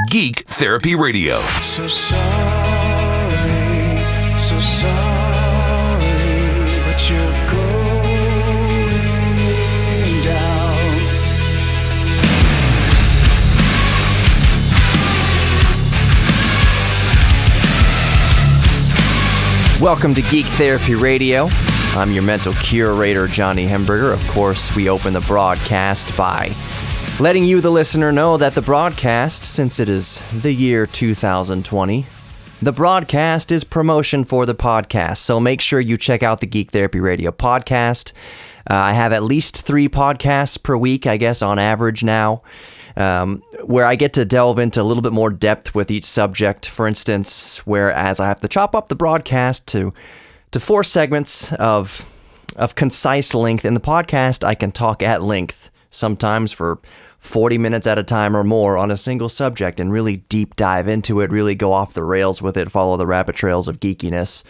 Geek Therapy Radio. So sorry, but you're going down. Welcome to Geek Therapy Radio. I'm your mental curator, Johnny Hemberger. Of course, we open the broadcast by letting you, the listener, know that the broadcast, since it is the year 2020, the broadcast is promotion for the podcast. So make sure you check out the Geek Therapy Radio podcast. I have at least 3 podcasts per week, I guess, on average now, where I get to delve into a little bit more depth with each subject. For instance, whereas I have to chop up the broadcast to 4 segments of concise length. In the podcast, I can talk at length, sometimes for 40 minutes at a time or more on a single subject and really deep dive into it, really go off the rails with it, follow the rabbit trails of geekiness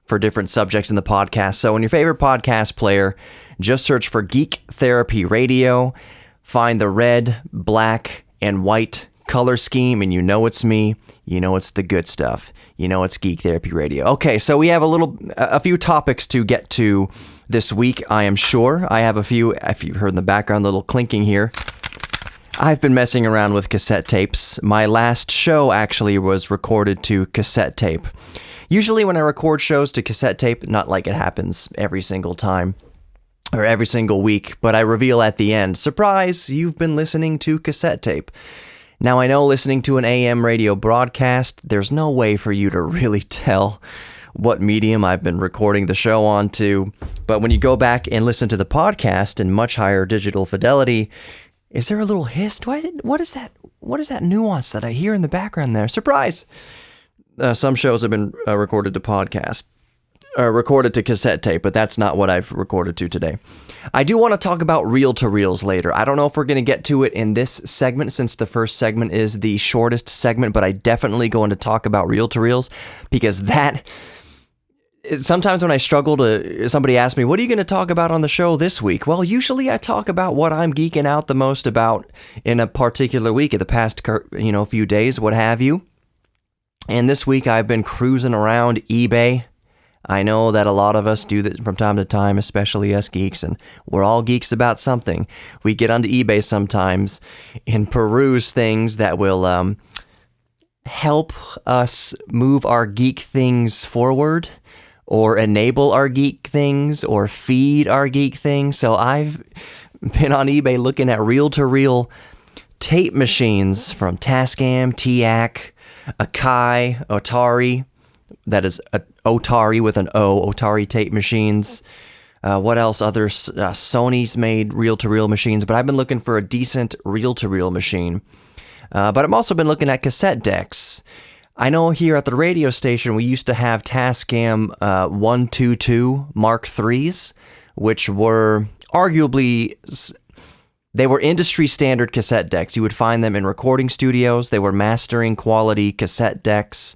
for different subjects in the podcast. So in your favorite podcast player, just search for Geek Therapy Radio, find the red, black, and white color scheme, and you know it's me, you know it's the good stuff, you know it's Geek Therapy Radio. Okay, so we have a few topics to get to this week, I am sure. I have a few, if you heard in the background, little clinking here. I've been messing around with cassette tapes. My last show actually was recorded to cassette tape. Usually when I record shows to cassette tape, not like it happens every single time or every single week, but I reveal at the end, surprise, you've been listening to cassette tape. Now I know listening to an AM radio broadcast, there's no way for you to really tell what medium I've been recording the show on to, but when you go back and listen to the podcast in much higher digital fidelity, is there a little hiss? What is that nuance that I hear in the background there? Surprise! Some shows have been recorded to cassette tape, but that's not what I've recorded to today. I do want to talk about reel-to-reels later. I don't know if we're going to get to it in this segment, since the first segment is the shortest segment, but I definitely going to talk about reel-to-reels, because that... Sometimes when I struggle somebody asks me, what are you going to talk about on the show this week? Well, usually I talk about what I'm geeking out the most about in a particular week, in the past, few days, what have you. And this week I've been cruising around eBay. I know that a lot of us do that from time to time, especially us geeks, and we're all geeks about something. We get onto eBay sometimes and peruse things that will help us move our geek things forward, or enable our geek things, or feed our geek things. So I've been on eBay looking at reel-to-reel tape machines from Tascam, TIAC, Akai, Otari. That is Otari with an O, Otari tape machines. What else? Others, Sony's made reel-to-reel machines, but I've been looking for a decent reel-to-reel machine. But I've also been looking at cassette decks. I know here at the radio station, we used to have Tascam 122 Mark IIIs, which were arguably, they were industry standard cassette decks. You would find them in recording studios. They were mastering quality cassette decks.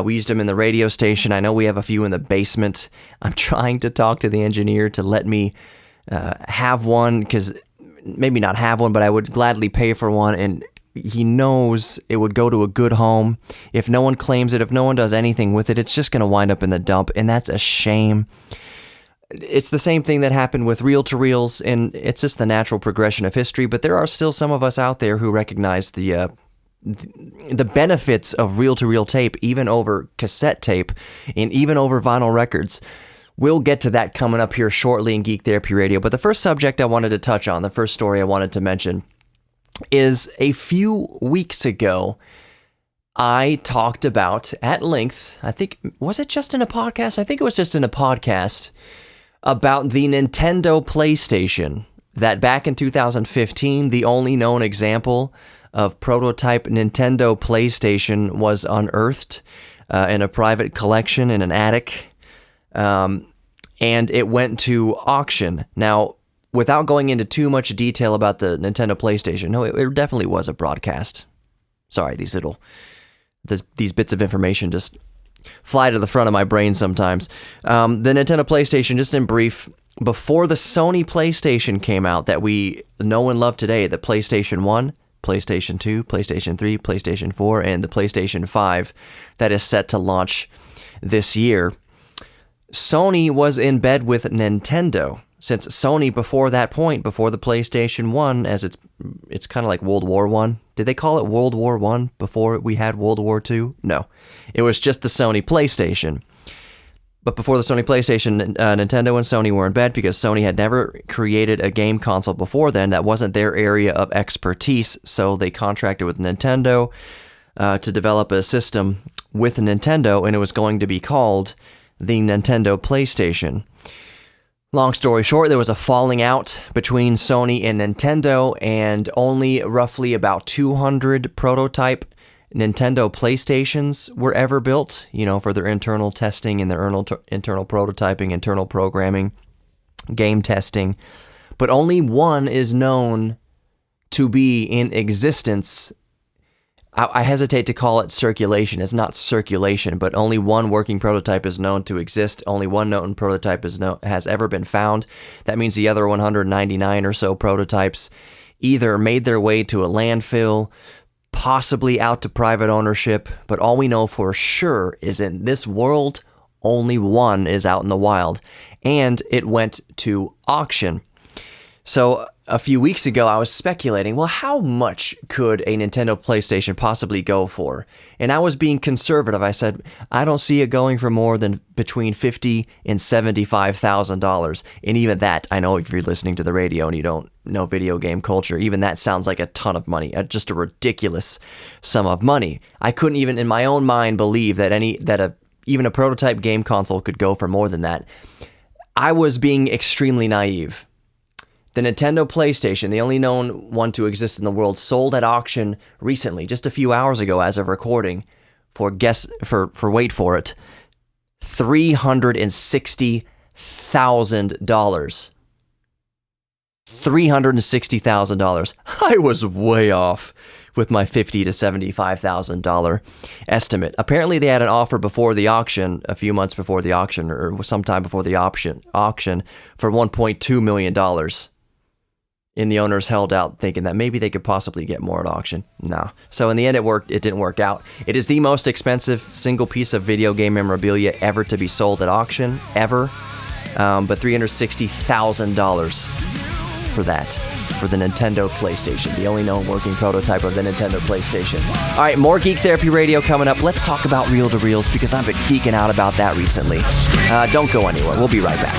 We used them in the radio station. I know we have a few in the basement. I'm trying to talk to the engineer to let me have one, because maybe not have one, but I would gladly pay for one, and he knows it would go to a good home. If no one claims it, if no one does anything with it, it's just going to wind up in the dump, and that's a shame. It's the same thing that happened with reel-to-reels, and it's just the natural progression of history, but there are still some of us out there who recognize the benefits of reel-to-reel tape, even over cassette tape, and even over vinyl records. We'll get to that coming up here shortly in Geek Therapy Radio, but the first subject I wanted to touch on, the first story I wanted to mention, is a few weeks ago, I talked about at length, I think, was it just in a podcast? I think it was just in a podcast, about the Nintendo PlayStation, that back in 2015, the only known example of prototype Nintendo PlayStation was unearthed in a private collection in an attic, and it went to auction. Now, without going into too much detail about the Nintendo PlayStation, no, it definitely was a broadcast. Sorry, these bits of information just fly to the front of my brain sometimes. The Nintendo PlayStation, just in brief, before the Sony PlayStation came out that we know and love today, the PlayStation 1, PlayStation 2, PlayStation 3, PlayStation 4, and the PlayStation 5 that is set to launch this year. Sony was in bed with Nintendo, since Sony before that point, before the PlayStation 1, as it's kind of like World War I. Did they call it World War I before we had World War II? No. It was just the Sony PlayStation. But before the Sony PlayStation, Nintendo and Sony were in bed because Sony had never created a game console before then. That wasn't their area of expertise, so they contracted with Nintendo to develop a system with Nintendo, and it was going to be called the Nintendo PlayStation. Long story short, there was a falling out between Sony and Nintendo, and only roughly about 200 prototype Nintendo PlayStations were ever built, for their internal testing and their internal prototyping, internal programming, game testing. But only one is known to be in existence. I hesitate to call it circulation. It's not circulation, but only one working prototype is known to exist. Only one known prototype has ever been found. That means the other 199 or so prototypes either made their way to a landfill, possibly out to private ownership, but all we know for sure is in this world, only one is out in the wild, and it went to auction. So a few weeks ago, I was speculating, well, how much could a Nintendo PlayStation possibly go for? And I was being conservative. I said, I don't see it going for more than between $50,000 and $75,000. And even that, I know if you're listening to the radio and you don't know video game culture, even that sounds like a ton of money, just a ridiculous sum of money. I couldn't even in my own mind believe that even a prototype game console could go for more than that. I was being extremely naive. The Nintendo PlayStation, the only known one to exist in the world, sold at auction recently, just a few hours ago as of recording, for wait for it, $360,000. $360,000. I was way off with my $50,000 to $75,000 estimate. Apparently they had an offer before the auction, a few months before the auction, or sometime before the auction for $1.2 million. And the owners held out thinking that maybe they could possibly get more at auction. No. So in the end, it didn't work out. It is the most expensive single piece of video game memorabilia ever to be sold at auction, ever. But $360,000 for that, for the Nintendo PlayStation, the only known working prototype of the Nintendo PlayStation. All right, more Geek Therapy Radio coming up. Let's talk about reel-to-reels because I've been geeking out about that recently. Don't go anywhere. We'll be right back.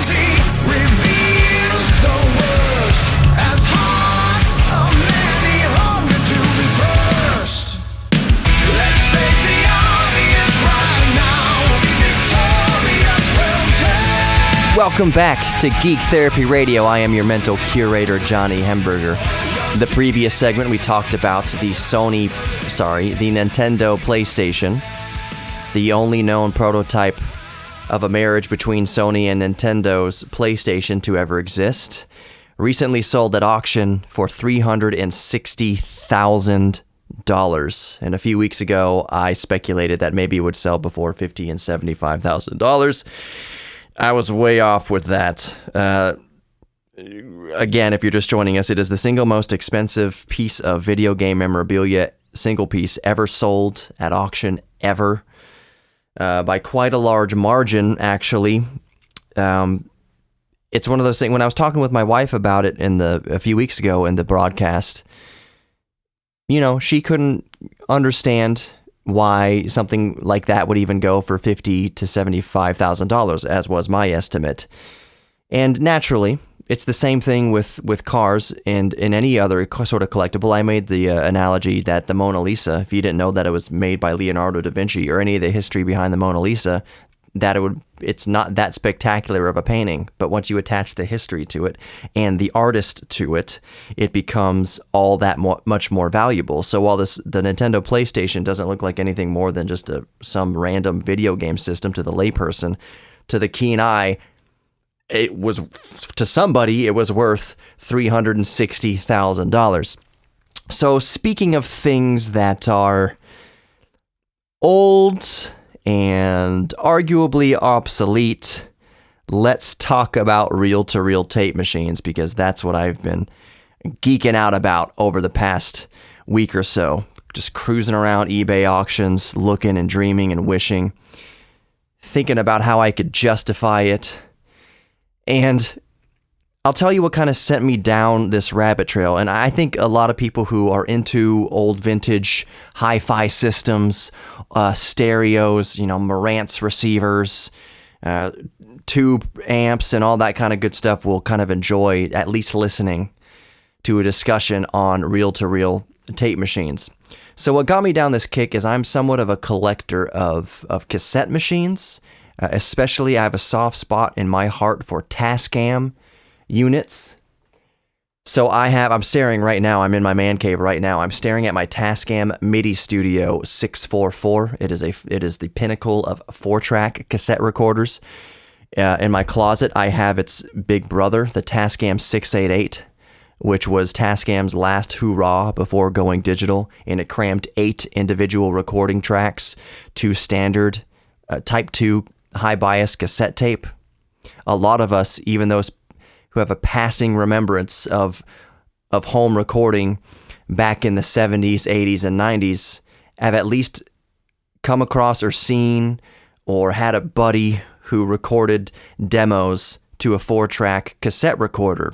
Welcome back to Geek Therapy Radio. I am your mental curator, Johnny Hemberger. The previous segment, we talked about the Nintendo PlayStation, the only known prototype of a marriage between Sony and Nintendo's PlayStation to ever exist, recently sold at auction for $360,000. And a few weeks ago, I speculated that maybe it would sell before $50,000 and $75,000. I was way off with that. Again, if you're just joining us, it is the single most expensive piece of video game memorabilia, single piece, ever sold at auction, ever. By quite a large margin, actually. It's one of those things, when I was talking with my wife about it a few weeks ago in the broadcast, she couldn't understand why something like that would even go for $50,000 to $75,000, as was my estimate. And naturally, it's the same thing with cars and in any other sort of collectible. I made the analogy that the Mona Lisa, if you didn't know that it was made by Leonardo da Vinci or any of the history behind the Mona Lisa, it's not that spectacular of a painting, but once you attach the history to it and the artist to it, it becomes all that much more valuable. So while the Nintendo PlayStation doesn't look like anything more than just some random video game system to the layperson, to the keen eye, to somebody, it was worth $360,000. So speaking of things that are old and arguably obsolete, let's talk about reel-to-reel tape machines, because that's what I've been geeking out about over the past week or so. Just cruising around eBay auctions, looking and dreaming and wishing, thinking about how I could justify it. And I'll tell you what kind of sent me down this rabbit trail. And I think a lot of people who are into old vintage hi-fi systems, stereos, Marantz receivers, tube amps, and all that kind of good stuff will kind of enjoy at least listening to a discussion on reel-to-reel tape machines. So what got me down this kick is I'm somewhat of a collector of cassette machines. Especially, I have a soft spot in my heart for Tascam units. So I'm staring right now, I'm in my man cave right now, I'm staring at my Tascam MIDI Studio 644. It is the pinnacle of 4-track cassette recorders. In my closet, I have its big brother, the Tascam 688, which was Tascam's last hurrah before going digital, and it crammed 8 individual recording tracks to standard Type 2 high bias cassette tape. A lot of us, even those who have a passing remembrance of home recording back in the 70s, 80s, and 90s, have at least come across or seen or had a buddy who recorded demos to a 4-track cassette recorder.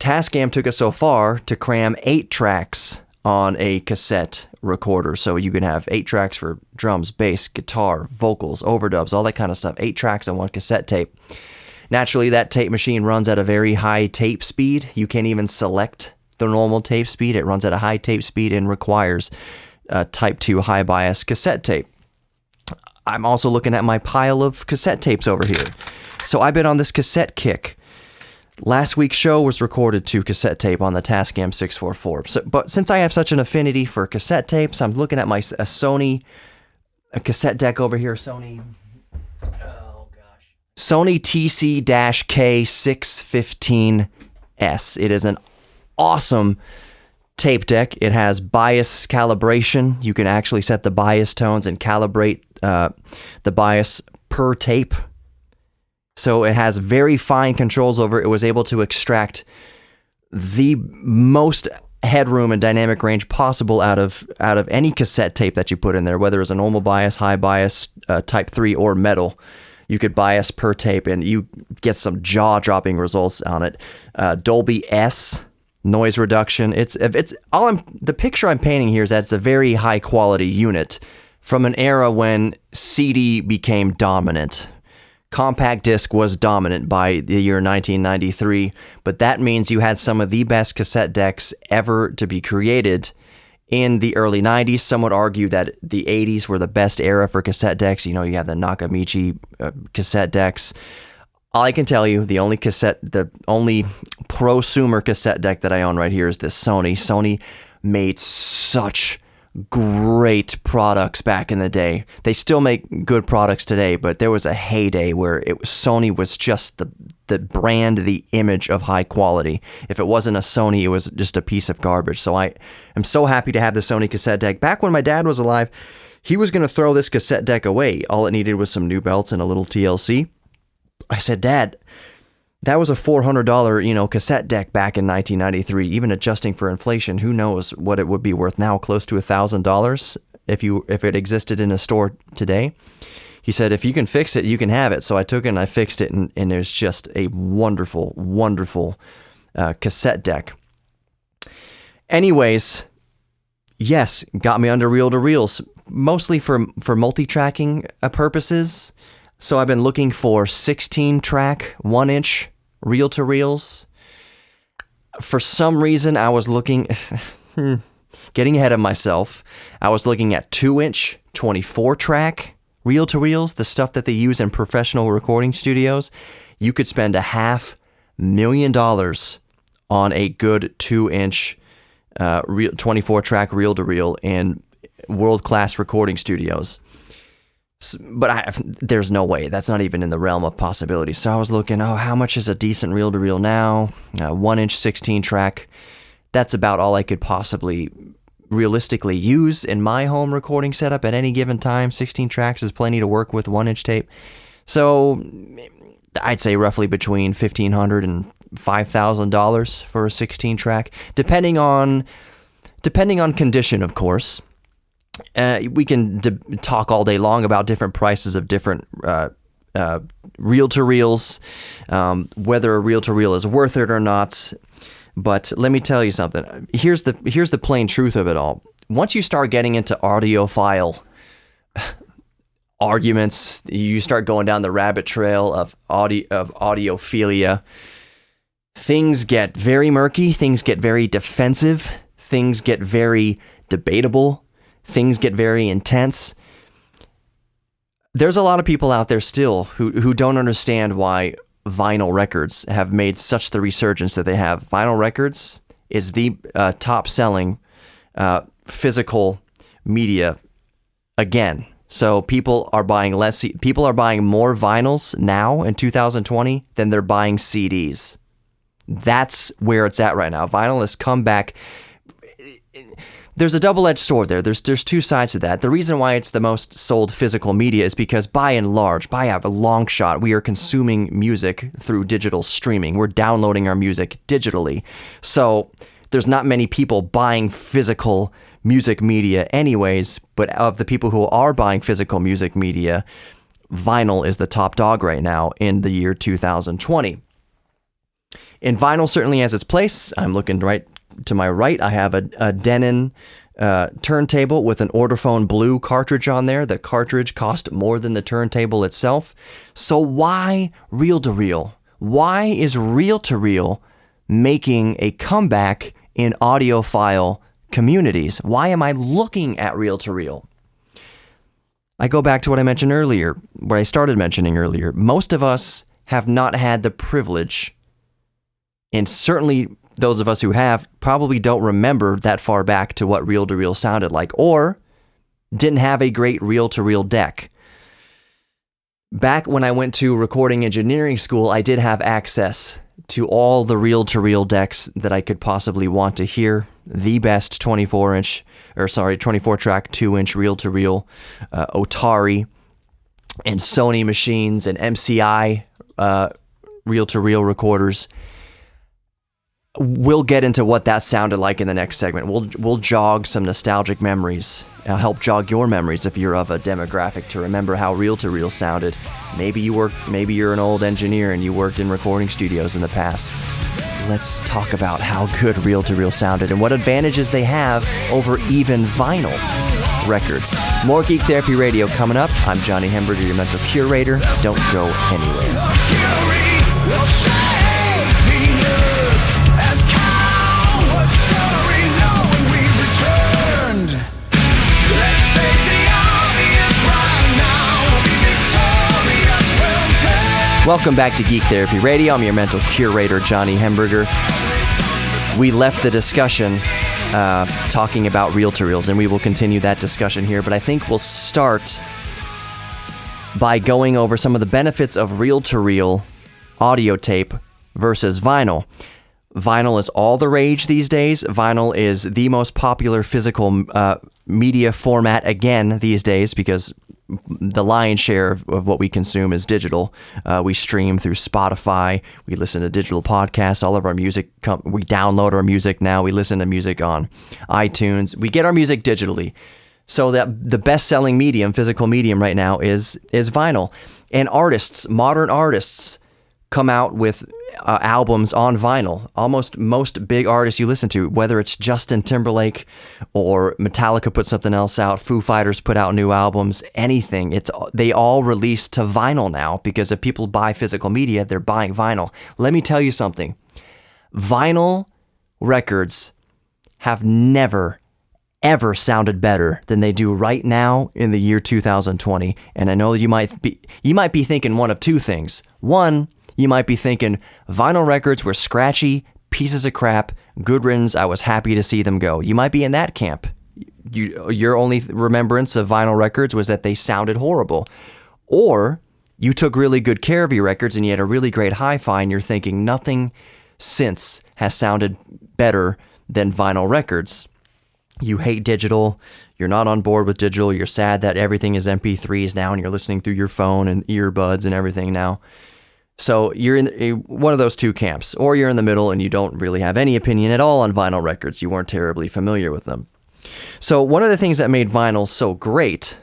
Tascam took us so far to cram 8 tracks on a cassette recorder. So you can have 8 tracks for drums, bass, guitar, vocals, overdubs, all that kind of stuff. 8 tracks on one cassette tape. Naturally, that tape machine runs at a very high tape speed. You can't even select the normal tape speed. It runs at a high tape speed and requires Type 2 high bias cassette tape. I'm also looking at my pile of cassette tapes over here. So I've been on this cassette kick. Last week's show was recorded to cassette tape on the Tascam 644. But since I have such an affinity for cassette tapes, I'm looking at a Sony cassette deck over here. Sony TC-K615S. It is an awesome tape deck. It has bias calibration. You can actually set the bias tones and calibrate the bias per tape. So it has very fine controls over it. It was able to extract the most headroom and dynamic range possible out of any cassette tape that you put in there, whether it's a normal bias, high bias, Type 3, or metal. You could bias per tape, and you get some jaw-dropping results on it. Dolby S noise reduction. The picture I'm painting here is that it's a very high-quality unit from an era when CD became dominant. Compact disc was dominant by the year 1993, but that means you had some of the best cassette decks ever to be created in the early 90s. Some would argue that the 80s were the best era for cassette decks. You have the Nakamichi cassette decks. All I can tell you, the only prosumer cassette deck that I own right here is this Sony. Sony made such great products back in the day. They still make good products today, but there was a heyday where Sony was just the brand, the image of high quality. If it wasn't a Sony, it was just a piece of garbage. So I am so happy to have the Sony cassette deck. Back when my dad was alive, he was going to throw this cassette deck away. All it needed was some new belts and a little TLC. I said, "Dad, that was a $400, cassette deck back in 1993. Even adjusting for inflation, who knows what it would be worth now? Close to $1,000 if it existed in a store today." He said, "If you can fix it, you can have it." So I took it and I fixed it, and there's just a wonderful, wonderful cassette deck. Anyways, yes, got me under reel-to-reels, mostly for multi-tracking purposes. So I've been looking for 16-track, 1-inch reel-to-reels. For some reason, I was looking, getting ahead of myself, I was looking at 2-inch, 24-track reel-to-reels, the stuff that they use in professional recording studios. You could spend $500,000 on a good 2-inch 24-track reel-to-reel in world-class recording studios. But there's no way. That's not even in the realm of possibility. So I was looking, how much is a decent reel-to-reel now? 1-inch 16-track. That's about all I could possibly realistically use in my home recording setup at any given time. 16 tracks is plenty to work with 1-inch tape. So I'd say roughly between $1,500 and $5,000 for a 16-track, depending on depending on condition, of course. We can talk all day long about different prices of different reel-to-reels, whether a reel-to-reel is worth it or not. But let me tell you something. Here's the plain truth of it all. Once you start getting into audiophile arguments, you start going down the rabbit trail of audiophilia. Things get very murky. Things get very defensive. Things get very debatable. Things get very intense. There's a lot of people out there still who don't understand why vinyl records have made such the resurgence that they have. Vinyl records is the top-selling physical media again. So people are buying more vinyls now in 2020 than they're buying CDs. That's where it's at right now. Vinyl has come back. There's a double-edged sword there. There's two sides to that. The reason why it's the most sold physical media is because by and large, by a long shot, we are consuming music through digital streaming. We're downloading our music digitally. So there's not many people buying physical music media anyways, but of the people who are buying physical music media, vinyl is the top dog right now in the year 2020. And vinyl certainly has its place. I'm looking right to my right. I have a Denon turntable with an Orderphone Blue cartridge on there. The cartridge cost more than the turntable itself. So why reel-to-reel? Why is reel-to-reel making a comeback in audiophile communities? Why am I looking at reel-to-reel? I go back to what I mentioned earlier, where I started mentioning earlier. Most of us have not had the privilege, and certainly those of us who have probably don't remember that far back to what reel-to-reel sounded like, or didn't have a great reel-to-reel deck. Back when I went to recording engineering school, I did have access to all the reel-to-reel decks that I could possibly want to hear. The best 24-track 2-inch reel-to-reel, Otari and Sony machines and MCI reel-to-reel recorders. We'll get into what that sounded like in the next segment. We'll jog some nostalgic memories. I'll help jog your memories if you're of a demographic to remember how reel-to-reel sounded. Maybe you're an old engineer and you worked in recording studios in the past. Let's talk about how good reel-to-reel sounded and what advantages they have over even vinyl records. More Geek Therapy Radio coming up. I'm Johnny Hemberger, your mental curator. Don't go anywhere. Welcome back to Geek Therapy Radio. I'm your mental curator, Johnny Hemberger. We left the discussion talking about reel-to-reels, and we will continue that discussion here, but I think we'll start by going over some of the benefits of reel-to-reel audio tape versus vinyl. Vinyl is all the rage these days. Vinyl is the most popular physical media format again these days because the lion's share of what we consume is digital. We stream through Spotify. We listen to digital podcasts. All of our music, we download our music now. We listen to music on iTunes. We get our music digitally. So that the best-selling medium, physical medium right now is vinyl. And artists, modern artists, come out with albums on vinyl. Almost most big artists you listen to, whether it's Justin Timberlake or Metallica put something else out, Foo Fighters put out new albums, anything, they all release to vinyl now because if people buy physical media, they're buying vinyl. Let me tell you something. Vinyl records have never, ever sounded better than they do right now in the year 2020. And I know you might be thinking one of two things. One, you might be thinking, vinyl records were scratchy, pieces of crap, good riddance, I was happy to see them go. You might be in that camp. Your only remembrance of vinyl records was that they sounded horrible. Or you took really good care of your records and you had a really great hi-fi and you're thinking nothing since has sounded better than vinyl records. You hate digital, you're not on board with digital, you're sad that everything is MP3s now and you're listening through your phone and earbuds and everything now. So you're in one of those two camps, or you're in the middle and you don't really have any opinion at all on vinyl records. You weren't terribly familiar with them. So one of the things that made vinyl so great,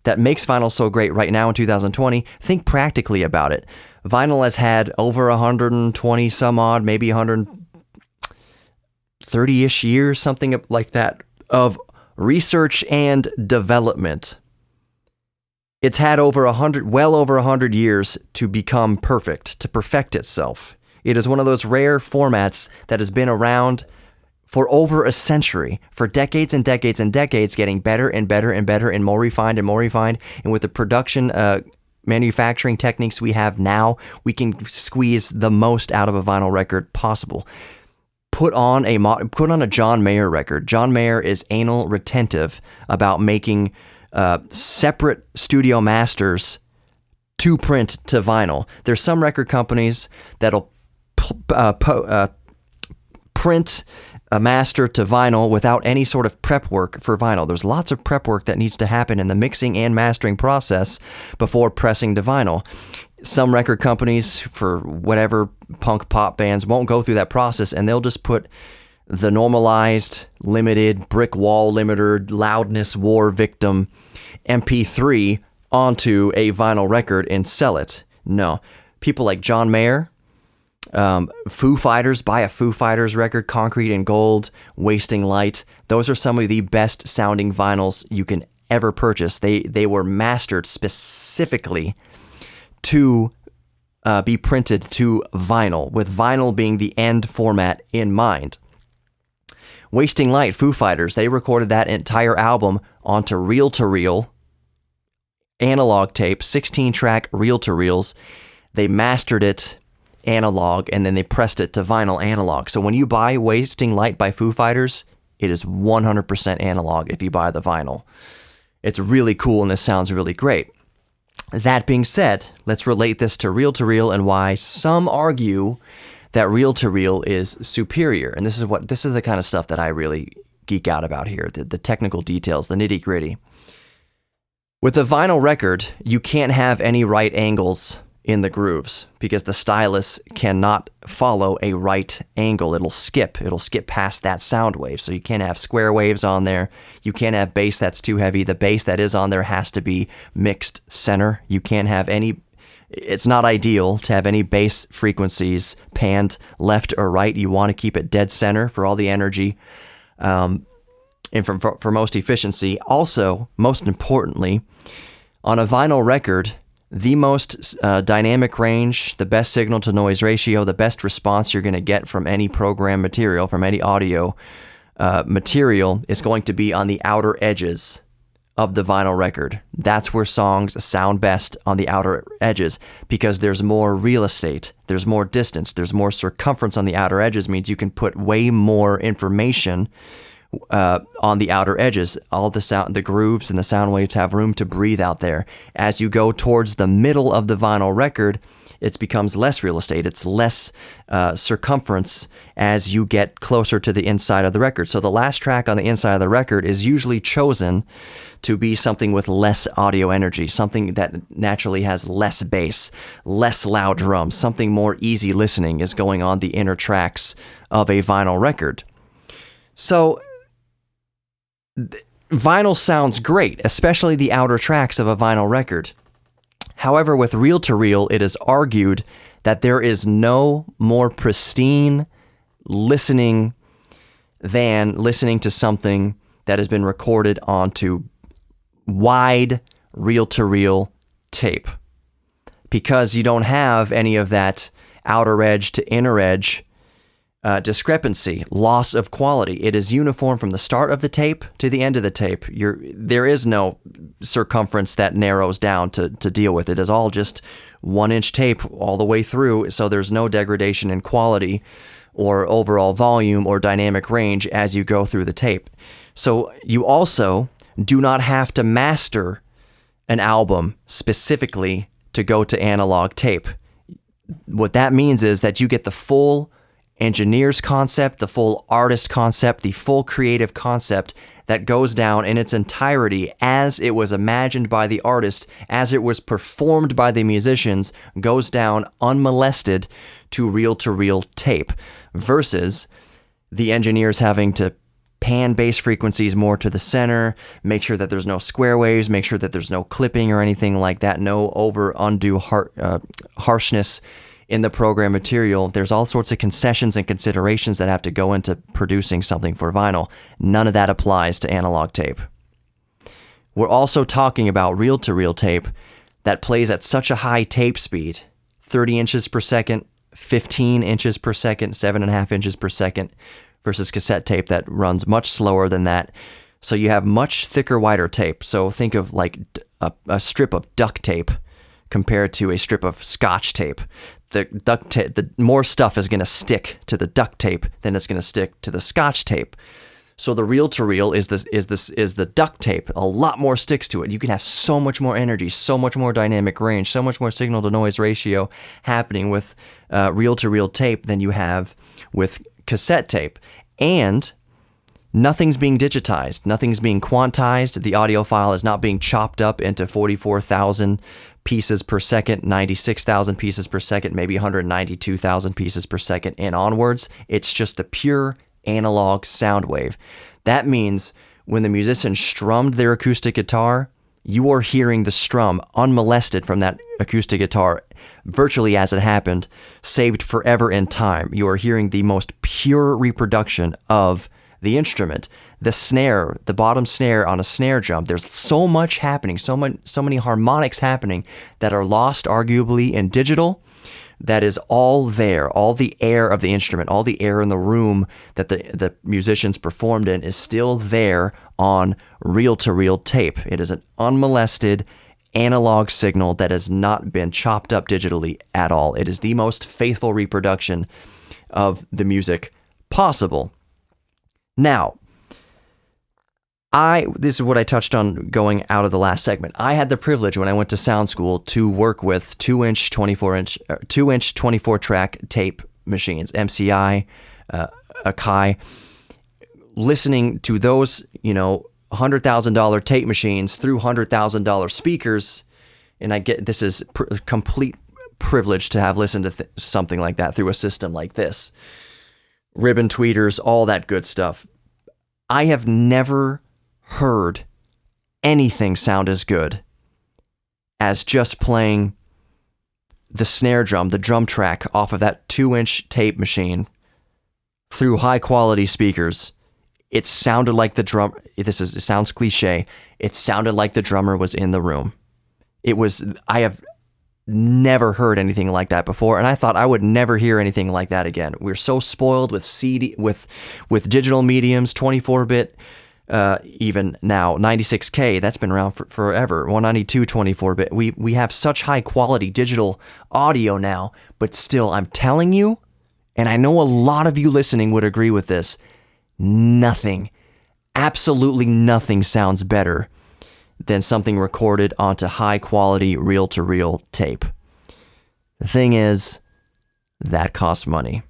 that makes vinyl so great right now in 2020, think practically about it. Vinyl has had over 120 some odd, maybe 130-ish years, something like that, of research and development. It's had well over 100 years to become perfect, to perfect itself. It is one of those rare formats that has been around for over a century, for decades and decades and decades, getting better and better and better and more refined and more refined. And with the production manufacturing techniques we have now, we can squeeze the most out of a vinyl record possible. Put on a John Mayer record. John Mayer is anal retentive about making separate studio masters to print to vinyl. There's some record companies that'll print a master to vinyl without any sort of prep work for vinyl. There's lots of prep work that needs to happen in the mixing and mastering process before pressing to vinyl. Some record companies, for whatever punk pop bands, won't go through that process, and they'll just put the normalized, limited, brick wall limiter, loudness war victim MP3 onto a vinyl record and sell it. No. People like John Mayer, Foo Fighters, buy a Foo Fighters record, Concrete and Gold, Wasting Light. Those are some of the best sounding vinyls you can ever purchase. They were mastered specifically to be printed to vinyl, with vinyl being the end format in mind. Wasting Light, Foo Fighters, they recorded that entire album onto reel-to-reel analog tape, 16-track reel-to-reels. They mastered it analog, and then they pressed it to vinyl analog. So when you buy Wasting Light by Foo Fighters, it is 100% analog if you buy the vinyl. It's really cool, and this sounds really great. That being said, let's relate this to reel-to-reel and why some argue that reel-to-reel is superior. And this is the kind of stuff that I really geek out about here, the technical details, the nitty-gritty. With a vinyl record, you can't have any right angles in the grooves because the stylus cannot follow a right angle. It'll skip past that sound wave. So you can't have square waves on there. You can't have bass that's too heavy. The bass that is on there has to be mixed center. You can't have it's not ideal to have any bass frequencies panned left or right. You want to keep it dead center for all the energy and for most efficiency. Also, most importantly, on a vinyl record, the most dynamic range, the best signal to noise ratio, the best response you're going to get from any program material, from any audio material, is going to be on the outer edges of the vinyl record. That's where songs sound best, on the outer edges, because there's more real estate, there's more distance, there's more circumference on the outer edges, means you can put way more information on the outer edges. All the grooves and the sound waves have room to breathe out there. As you go towards the middle of the vinyl record, it becomes less real estate. It's less circumference as you get closer to the inside of the record. So the last track on the inside of the record is usually chosen to be something with less audio energy, something that naturally has less bass, less loud drums, something more easy listening is going on the inner tracks of a vinyl record. So vinyl sounds great, especially the outer tracks of a vinyl record. However, with reel-to-reel, it is argued that there is no more pristine listening than listening to something that has been recorded onto wide reel-to-reel tape, because you don't have any of that outer edge to inner edge discrepancy, loss of quality. It is uniform from the start of the tape to the end of the tape. There is no circumference that narrows down to deal with. It is all just 1-inch tape all the way through, so there's no degradation in quality or overall volume or dynamic range as you go through the tape. So you also do not have to master an album specifically to go to analog tape. What that means is that you get the full engineer's concept, the full artist concept, the full creative concept that goes down in its entirety as it was imagined by the artist, as it was performed by the musicians, goes down unmolested to reel-to-reel tape, versus the engineers having to pan bass frequencies more to the center, make sure that there's no square waves, make sure that there's no clipping or anything like that, no undue harshness in the program material. There's all sorts of concessions and considerations that have to go into producing something for vinyl. None of that applies to analog tape. We're also talking about reel-to-reel tape that plays at such a high tape speed, 30 inches per second, 15 inches per second, 7.5 inches per second, versus cassette tape that runs much slower than that. So you have much thicker, wider tape. So think of like a strip of duct tape compared to a strip of Scotch tape. The more stuff is going to stick to the duct tape than it's going to stick to the Scotch tape. So the reel-to-reel is the duct tape. A lot more sticks to it. You can have so much more energy, so much more dynamic range, so much more signal-to-noise ratio happening with reel-to-reel tape than you have with cassette tape. And nothing's being digitized. Nothing's being quantized. The audio file is not being chopped up into 44,000 pieces per second, 96,000 pieces per second, maybe 192,000 pieces per second and onwards. It's just the pure analog sound wave. That means when the musician strummed their acoustic guitar, you are hearing the strum unmolested from that acoustic guitar virtually as it happened, saved forever in time. You are hearing the most pure reproduction of the instrument. The snare, the bottom snare on a snare drum, there's so much happening, so many harmonics happening that are lost arguably in digital. That is all there. All the air of the instrument, all the air in the room that the musicians performed in is still there on reel-to-reel tape. It is an unmolested analog signal that has not been chopped up digitally at all. It is the most faithful reproduction of the music possible. Now, this is what I touched on going out of the last segment. I had the privilege when I went to sound school to work with 2-inch 24-track tape machines, MCI, Akai. Listening to those, $100,000 tape machines through $100,000 speakers, and I get this is complete privilege to have listened to something like that through a system like this. Ribbon tweeters, all that good stuff. I have never heard anything sound as good as just playing the snare drum, the drum track off of that 2-inch tape machine through high quality speakers. It sounded like the drum. It sounds cliche. It sounded like the drummer was in the room. I have never heard anything like that before, and I thought I would never hear anything like that again. We're so spoiled with with digital mediums, 24-bit, even now 96K. That's been around for forever. 192 24-bit. We have such high quality digital audio now, but still, I'm telling you, and I know a lot of you listening would agree with this. Nothing, absolutely nothing sounds better than something recorded onto high-quality reel-to-reel tape. The thing is, that costs money.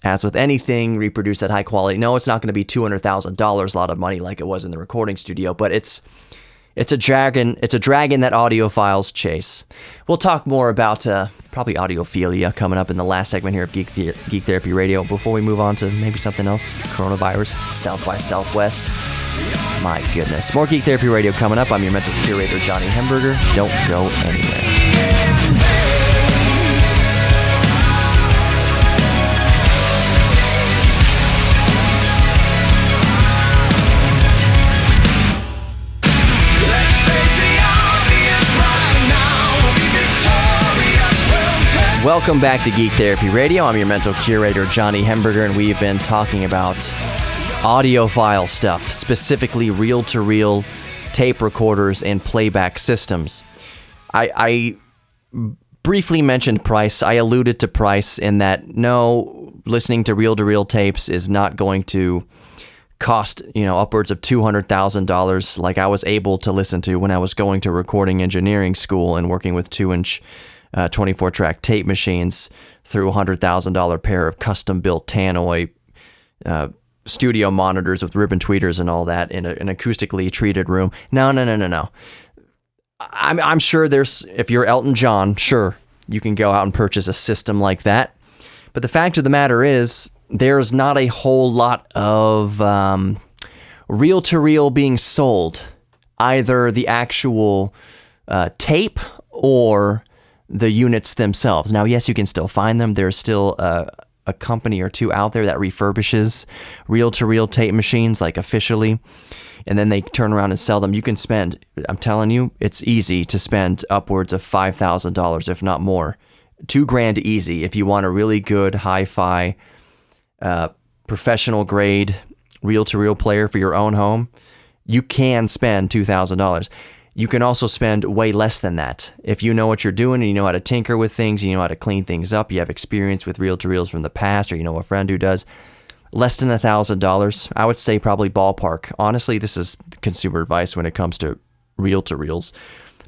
As with anything reproduced at high quality, no, it's not going to be $200,000, a lot of money like it was in the recording studio, but it's a dragon that audiophiles chase. We'll talk more about probably audiophilia coming up in the last segment here of Geek Therapy Radio. Before we move on to maybe something else, coronavirus, South by Southwest. My goodness. More Geek Therapy Radio coming up. I'm your mental curator, Johnny Hemberger. Don't go anywhere. Welcome back to Geek Therapy Radio. I'm your mental curator, Johnny Hemberger, and we've been talking about audiophile stuff, specifically reel-to-reel tape recorders and playback systems. I briefly mentioned price. I alluded to price in that, no, listening to reel-to-reel tapes is not going to cost, upwards of $200,000 like I was able to listen to when I was going to recording engineering school and working with 2-inch 24-track tape machines through $100,000 pair of custom-built tannoy studio monitors with ribbon tweeters and all that in an acoustically treated room. No. I'm sure if you're Elton John, sure, you can go out and purchase a system like that. But the fact of the matter is, there's not a whole lot of reel-to-reel being sold, either the actual tape or the units themselves. Now, yes, you can still find them. There's still a company or two out there that refurbishes reel-to-reel tape machines, like officially, and then they turn around and sell them. You can spend, I'm telling you, it's easy to spend upwards of $5,000, if not more. $2,000 easy if you want a really good hi-fi, professional grade reel-to-reel player for your own home. You can spend $2,000. You can also spend way less than that. If you know what you're doing and you know how to tinker with things, you know how to clean things up, you have experience with reel-to-reels from the past, or you know a friend who does, less than $1,000. I would say probably ballpark. Honestly, this is consumer advice when it comes to reel-to-reels.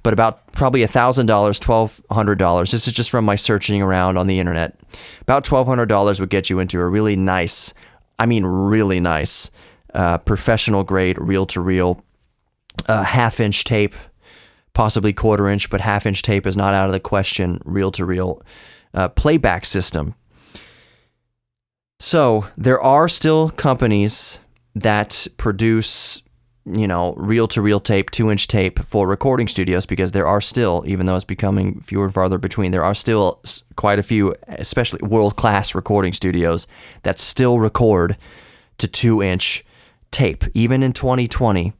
But about probably $1,000, $1,200. This is just from my searching around on the internet. About $1,200 would get you into a really nice, professional grade reel-to-reel, half-inch tape, possibly quarter-inch, but half-inch tape is not out of the question, reel-to-reel playback system. So there are still companies that produce, reel-to-reel tape, 2-inch tape for recording studios, because there are still, even though it's becoming fewer and farther between, there are still quite a few, especially world-class recording studios, that still record to 2-inch tape. Even in 2020,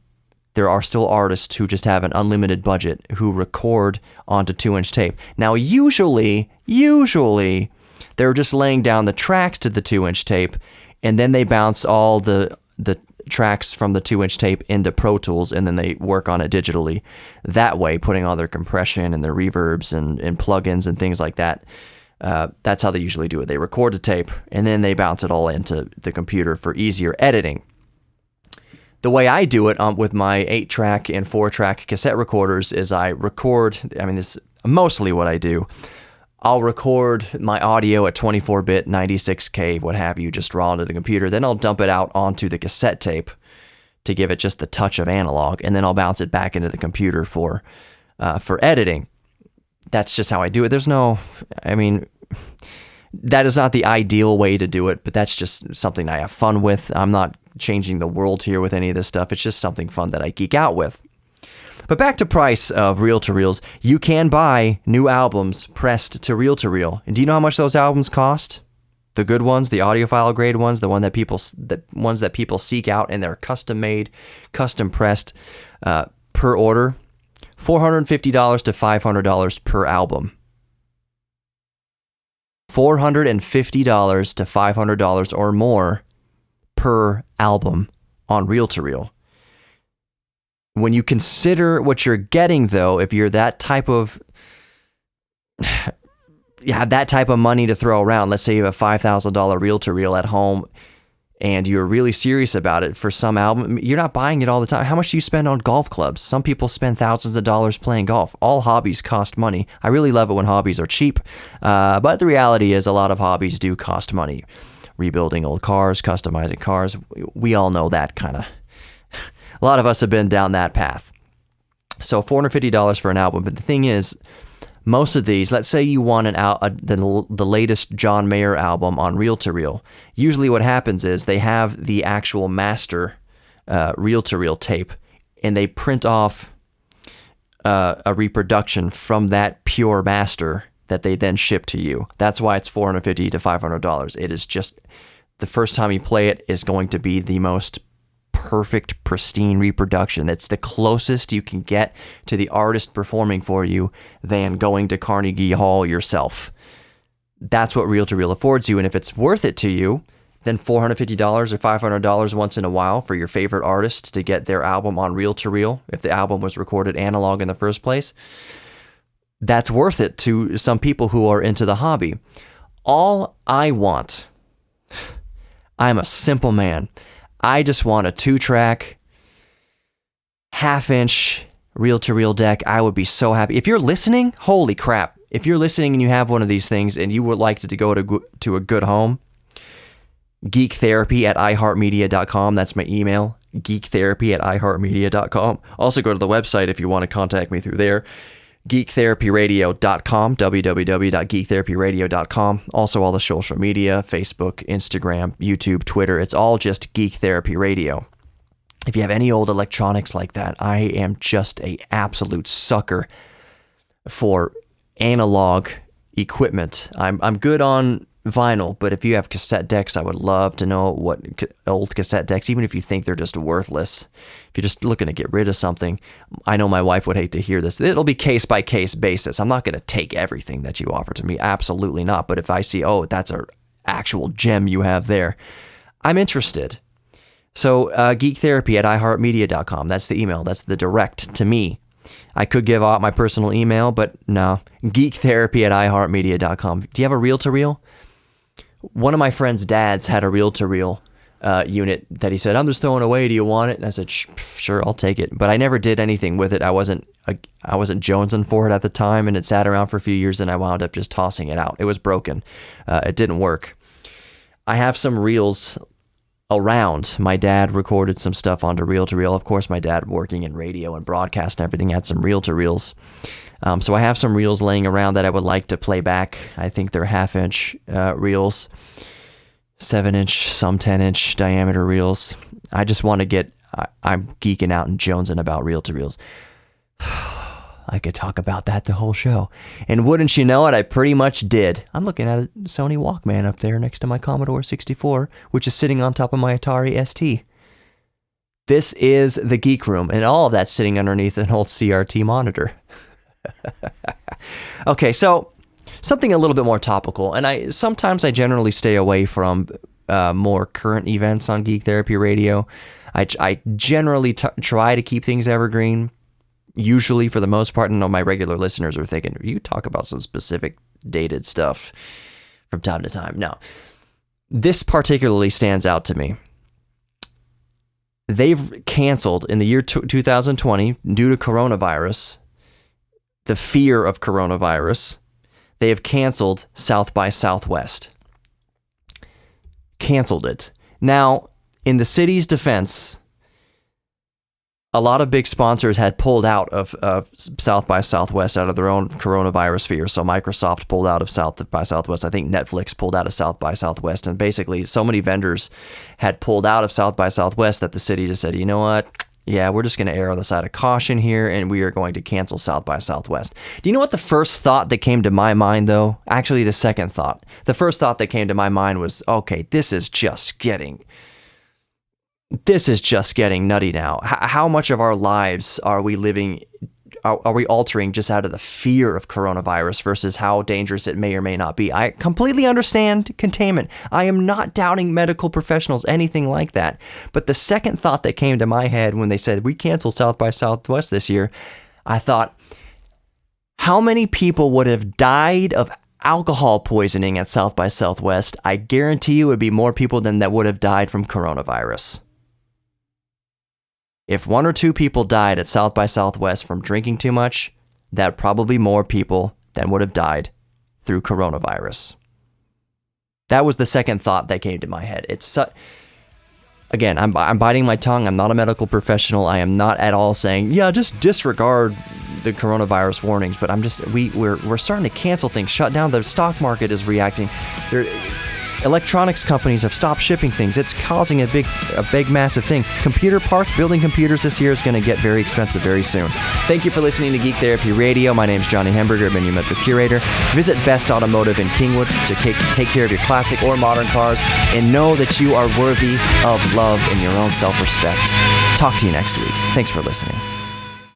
there are still artists who just have an unlimited budget who record onto 2-inch tape. Now, usually, they're just laying down the tracks to the 2-inch tape, and then they bounce all the tracks from the 2-inch tape into Pro Tools, and then they work on it digitally. That way, putting all their compression and their reverbs and plugins and things like that. That's how they usually do it. They record the tape, and then they bounce it all into the computer for easier editing. The way I do it with my 8-track and 4-track cassette recorders is I record, this is mostly what I do. I'll record my audio at 24-bit, 96K, what have you, just raw into the computer. Then I'll dump it out onto the cassette tape to give it just the touch of analog, and then I'll bounce it back into the computer for editing. That's just how I do it. That is not the ideal way to do it, but that's just something I have fun with. I'm not changing the world here with any of this stuff. It's just something fun that I geek out with. But back to price of reel-to-reels. You can buy new albums pressed to reel-to-reel. And do you know how much those albums cost? The good ones, the audiophile grade ones, the ones that people seek out, and they're custom made, custom pressed per order. $450 to $500 per album. $450 to $500 or more per album on reel-to-reel. When you consider what you're getting, though, if you're that type of money to throw around, let's say you have a $5,000 reel-to-reel at home and you're really serious about it for some album, you're not buying it all the time. How much do you spend on golf clubs? Some people spend thousands of dollars playing golf. All hobbies cost money. I really love it when hobbies are cheap, but the reality is a lot of hobbies do cost money. Rebuilding old cars, customizing cars, we all know that kind of. A lot of us have been down that path. So $450 for an album. But the thing is, most of these, let's say you want the latest John Mayer album on reel-to-reel. Usually what happens is they have the actual master reel-to-reel tape, and they print off a reproduction from that pure master that they then ship to you. That's why it's $450 to $500. It is just, the first time you play it is going to be the most perfect, pristine reproduction. That's the closest you can get to the artist performing for you than going to Carnegie Hall yourself. That's what reel-to-reel affords you, and if it's worth it to you, then $450 or $500 once in a while for your favorite artist to get their album on reel-to-reel, if the album was recorded analog in the first place, that's worth it to some people who are into the hobby. All I want, I'm a simple man, I just want a 2-track, half-inch reel-to-reel deck. I would be so happy. If you're listening, holy crap. If you're listening and you have one of these things and you would like it to go to a good home, GeekTherapy at iHeartMedia.com. That's my email, GeekTherapy at iHeartMedia.com. Also go to the website if you want to contact me through there, GeekTherapyRadio.com, www.GeekTherapyRadio.com. Also all the social media, Facebook, Instagram, YouTube, Twitter. It's all just Geek Therapy Radio. If you have any old electronics like that, I am just a absolute sucker for analog equipment. I'm good on vinyl, but if you have cassette decks, I would love to know what old cassette decks, even if you think they're just worthless, if you're just looking to get rid of something. I know my wife would hate to hear this. It'll be case by case basis. I'm not going to take everything that you offer to me. Absolutely not. But if I see, oh, that's an actual gem you have there, I'm interested. So Geek Therapy at iHeartMedia.com. That's the email. That's the direct to me. I could give out my personal email, but no. GeekTherapy at iHeartMedia.com. Do you have a reel-to-reel? One of my friend's dads had a reel-to-reel unit that he said, I'm just throwing away. Do you want it? And I said, sure, I'll take it. But I never did anything with it. I wasn't jonesing for it at the time, and it sat around for a few years, and I wound up just tossing it out. It was broken. It didn't work. I have some reels around. My dad recorded some stuff onto reel-to-reel. Of course, my dad, working in radio and broadcast and everything, had some reel-to-reels. So I have some reels laying around that I would like to play back. I think they're half-inch reels, 7-inch, some 10-inch diameter reels. I just want to get... I'm geeking out and jonesing about reel-to-reels. I could talk about that the whole show. And wouldn't you know it, I pretty much did. I'm looking at a Sony Walkman up there next to my Commodore 64, which is sitting on top of my Atari ST. This is the Geek Room, and all of that's sitting underneath an old CRT monitor. Okay, so something a little bit more topical, and sometimes I generally stay away from more current events on Geek Therapy Radio. I generally try to keep things evergreen. Usually, for the most part, and my regular listeners are thinking, you talk about some specific dated stuff from time to time. No, this particularly stands out to me. They've canceled in the year 2020 due to coronavirus, the fear of coronavirus. They have canceled South by Southwest. Canceled it. Now, in the city's defense, a lot of big sponsors had pulled out of South by Southwest out of their own coronavirus fear. So Microsoft pulled out of South by Southwest. I think Netflix pulled out of South by Southwest. And basically, so many vendors had pulled out of South by Southwest that the city just said, you know what? Yeah, we're just going to err on the side of caution here, and we are going to cancel South by Southwest. Do you know what the first thought that came to my mind, though? Actually, the second thought. The first thought that came to my mind was, okay, this is just getting nutty now. How much of our lives are we living, are we altering just out of the fear of coronavirus versus how dangerous it may or may not be? I completely understand containment. I am not doubting medical professionals, anything like that. But the second thought that came to my head when they said we canceled South by Southwest this year, I thought, how many people would have died of alcohol poisoning at South by Southwest? I guarantee you it would be more people than that would have died from coronavirus. If 1 or 2 people died at South by Southwest from drinking too much, that probably more people than would have died through coronavirus. That was the second thought that came to my head. Again, I'm biting my tongue. I'm not a medical professional. I am not at all saying, yeah, just disregard the coronavirus warnings. But we're starting to cancel things, shut down. The stock market is reacting. Electronics companies have stopped shipping things. It's causing a big, massive thing. Computer parts, building computers this year is going to get very expensive very soon. Thank you for listening to Geek Therapy Radio. My name is Johnny Hamburger, Menu Mentor Curator. Visit Best Automotive in Kingwood to take care of your classic or modern cars, and know that you are worthy of love and your own self-respect. Talk to you next week. Thanks for listening.